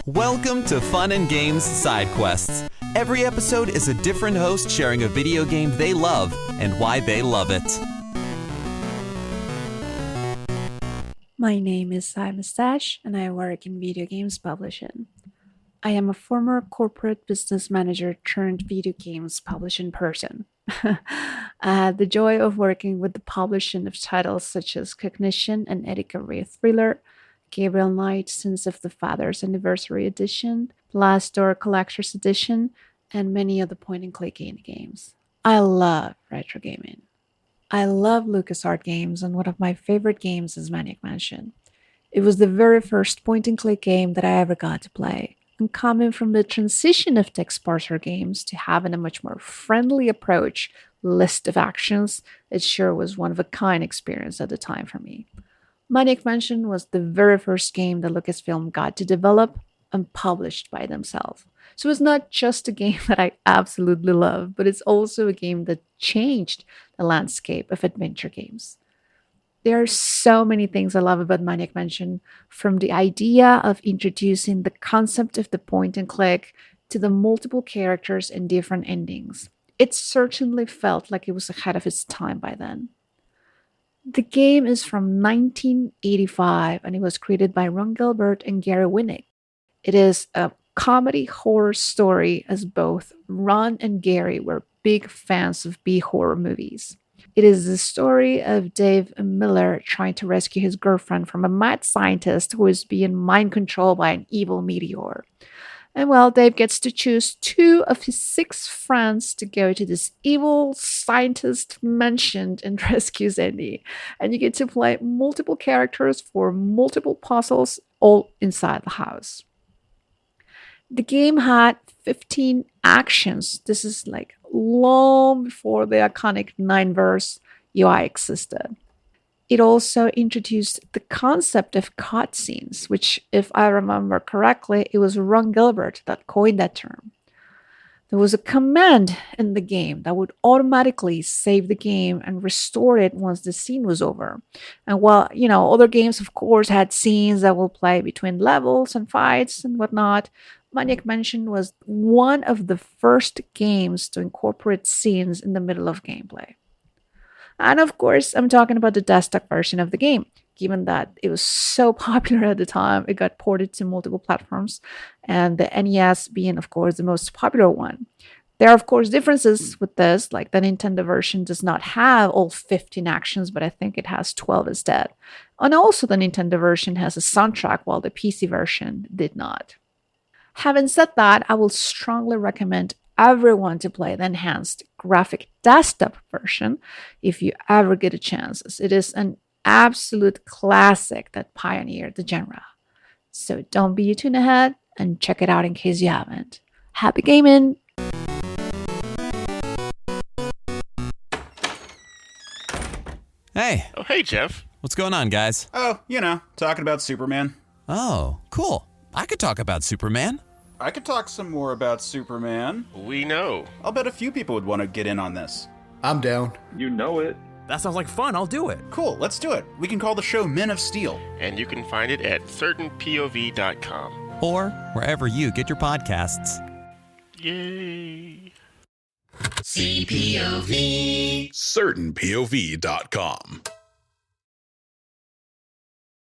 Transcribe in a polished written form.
Welcome to Fun and Games Side Quests. Every episode is a different host sharing a video game they love and why they love it. My name is Mistage, and I work in video games publishing. I am a former corporate business manager turned video games publishing person. I had the joy of working with the publishing of titles such as Cognition and Edgar Ray Thriller, Gabriel Knight Sins of the Father's Anniversary Edition, Last Door Collector's Edition, and many of the point-and-click indie games. I love retro gaming. I love LucasArts games, and one of my favorite games is Maniac Mansion. It was the very first point-and-click game that I ever got to play. And coming from the transition of text parser games to having a much more friendly approach, list of actions, it sure was one of a kind experience at the time for me. Maniac Mansion was the very first game that Lucasfilm got to develop and published by themselves. So it's not just a game that I absolutely love, but it's also a game that changed the landscape of adventure games. There are so many things I love about Maniac Mansion, from the idea of introducing the concept of the point and click to the multiple characters and different endings. It certainly felt like it was ahead of its time by then. The game is from 1985 and it was created by Ron Gilbert and Gary Winnick. It is a comedy horror story, as both Ron and Gary were big fans of B-horror movies. It is the story of Dave Miller trying to rescue his girlfriend from a mad scientist who is being mind controlled by an evil meteor. And well, Dave gets to choose 2 of his 6 friends to go to this evil scientist mansion and rescue Andy. And you get to play multiple characters for multiple puzzles all inside the house. The game had 15 actions. This is like long before the iconic 9-verse UI existed. It also introduced the concept of cutscenes, which, if I remember correctly, it was Ron Gilbert that coined that term. There was a command in the game that would automatically save the game and restore it once the scene was over. And while, other games, of course, had scenes that will play between levels and fights and whatnot, Maniac Mansion was one of the first games to incorporate scenes in the middle of gameplay. And of course, I'm talking about the desktop version of the game. Given that it was so popular at the time, it got ported to multiple platforms, and the NES being, of course, the most popular one. There are, of course, differences with this, like the Nintendo version does not have all 15 actions, but I think it has 12 instead. And also the Nintendo version has a soundtrack, while the PC version did not. Having said that, I will strongly recommend everyone to play the enhanced graphic desktop version if you ever get a chance. It is an absolute classic that pioneered the genre. So don't be a tune ahead and check it out in case you haven't. Happy gaming! Hey, Oh, hey, Jeff. what's going on, guys? Oh, talking about Superman. Oh, cool. I could talk about Superman. I could talk some more about Superman. We know. I'll bet a few people would want to get in on this. I'm down. You know it. That sounds like fun. I'll do it. Cool, let's do it. We can call the show Men of Steel. And you can find it at certainpov.com. Or wherever you get your podcasts. Yay. CertainPOV.com.